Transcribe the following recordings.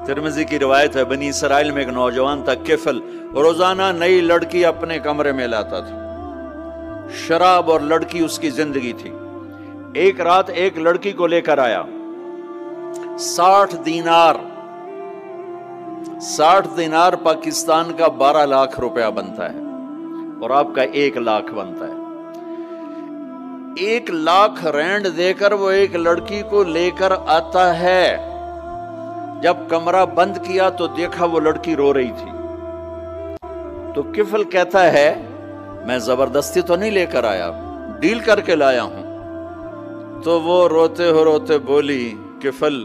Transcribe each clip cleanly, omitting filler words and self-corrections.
Tirmidhi की रिवायत है, बनी इसराइल में एक नौजवान था किफल, रोजाना नई लड़की अपने कमरे में लाता था। शराब और लड़की उसकी जिंदगी थी। एक रात एक लड़की को लेकर आया, 60 दीनार, 60 दीनार पाकिस्तान का 12 लाख रुपया बनता है, और आपका 1 लाख बनता है। 1 लाख रैंड देकर वो एक लड़की को लेकर आता है। जब कमरा बंद किया तो देखा वो लड़की रो रही थी। तो किफल कहता है, मैं जबरदस्ती तो नहीं लेकर आया, डील करके लाया हूं। तो वो रोते बोली, किफल,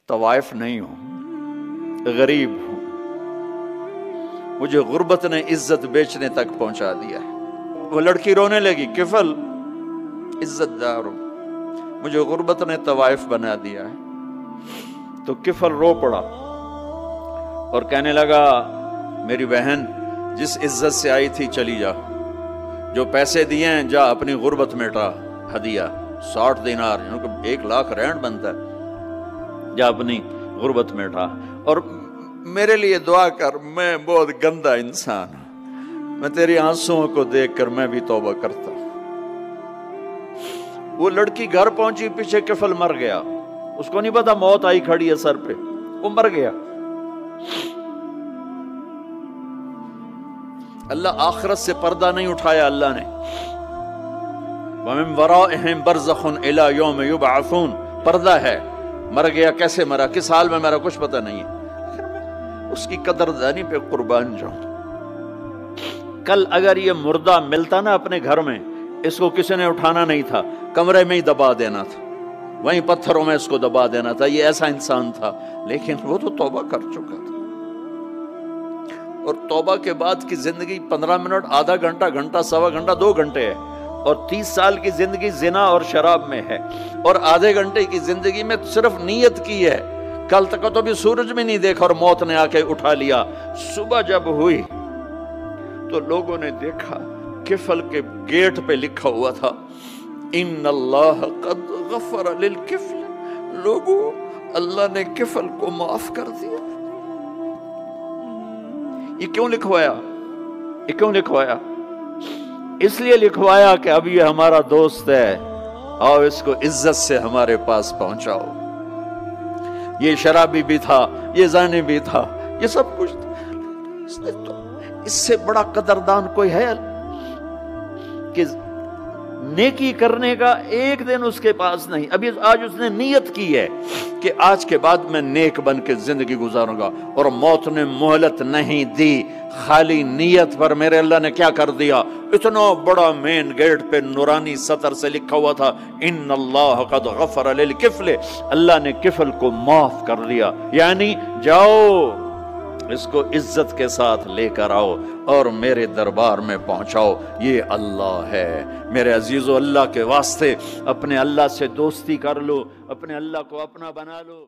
तवाइफ नहीं हूं, गरीब हूं, मुझे गुर्बत ने इज्जत बेचने तक पहुंचा दिया है। वो लड़की रोने लगी, किफल इज्जतदार हूं, मुझे गुर्बत ने तवाइफ बना दिया है। तो किफल रो पड़ा और कहने लगा, मेरी बहन जिस इज्जत से आई थी चली जा, जो पैसे दिए हैं जा अपनी गुर्बत मिटा, हदिया 60 दीनार 1 लाख रैंड बनता है, जा अपनी गुर्बत मिटा, और मेरे लिए दुआ कर, मैं बहुत गंदा इंसान हूं, मैं तेरी आंसुओं को देखकर मैं भी तौबा करता हूं। वो लड़की घर पहुंची, पीछे किफल मर गया। उसको नहीं पता मौत आई खड़ी है सर पे, वो मर गया। अल्लाह आखिरत से पर्दा नहीं उठाया अल्लाह ने। वमिन वराइहिम बरज़खुन इला यौम युबअसून, पर्दा है। मर गया, कैसे मरा, किस हाल में मरा, कुछ पता नहीं है। उसकी कदरदानी पे कुर्बान जाऊं। कल अगर ये मुर्दा मिलता ना अपने घर में, इसको किसी ने उठाना नहीं था, कमरे में ही दबा देना था, वहीं पत्थरों में इसको दबा देना था। ये ऐसा इंसान था, लेकिन वो तो तौबा कर चुका था। और तौबा के बाद की जिंदगी 15 मिनट, आधा घंटा, घंटा, सवा घंटा, 2 घंटे है, और 30 साल की जिंदगी जिना और शराब में है, और आधे घंटे की जिंदगी में सिर्फ नीयत की है। कल तक तो भी सूरज में नहीं देखा और मौत ने आके उठा लिया। सुबह जब हुई तो लोगों ने देखा किफल के गेट पे लिखा हुआ था, इन्नल्लाह क़द गफ़र लिल किफ़ल। लोगों, अल्लाह ने किफल को माफ कर दिया। ये क्यों लिखवाया? ये क्यों लिखवाया? इसलिए लिखवाया कि अब ये हमारा दोस्त है, और इसको इज्जत से हमारे पास पहुंचाओ। ये शराबी भी था, ये जानी भी था, ये सब कुछ था। तो इससे बड़ा कदरदान कोई है कि नेकी करने का एक दिन उसके पास नहीं। अभी आज उसने नियत की है कि आज के बाद मैं नेक बन के जिंदगी गुजारूंगा, और मौत ने मोहलत नहीं दी। खाली नियत पर मेरे अल्लाह ने क्या कर दिया, इतना बड़ा मेन गेट पे नूरानी सतर से लिखा हुआ था, इन्नल्लाह क़द गफ़र लिल किफ़ल। अल्लाह ने किफल को माफ कर दिया। यानी जाओ, इसको इज्जत के साथ लेकर आओ और मेरे दरबार में पहुंचाओ। ये अल्लाह है। मेरे अजीजों, अल्लाह के वास्ते अपने अल्लाह से दोस्ती कर लो, अपने अल्लाह को अपना बना लो।